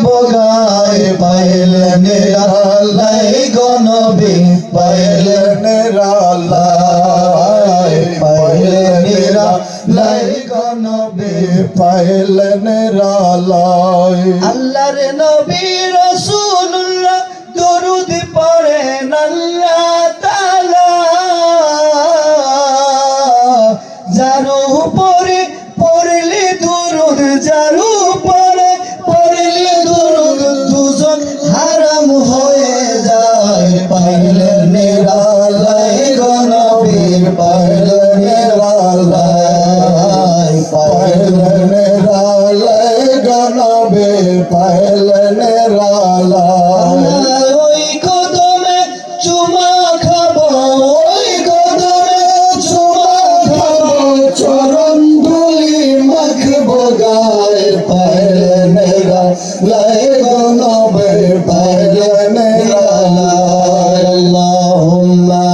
বগায় পাইলেন আল্লাহ গো নবী পাইলেন আল্লাহ পাইলেন আল্লাহ গো নবী পাইলেন আল্লাহ আল্লাহর নবী রাসূলুল্লাহ দরুদ পড়েন আল্লাহ তাআলা যার উপরে পড়লে দরুদ যার উপরে পড়লে দরুদ দুজন হারাম হয়ে যায় পাইলেন আল্লাহ গো নবী পাইলেন আল্লাহ পাইলেন আল্লাহ গো নবী পাইলেন আল্লাহ ওই কদমে চুমা খাবো ওই কদমে চুমা খাবো চরণ ধুলি মাখবো গায়ে পাইলেন আল্লাহ গো নবী পাইলেন আল্লাহ আল্লাহুম্মা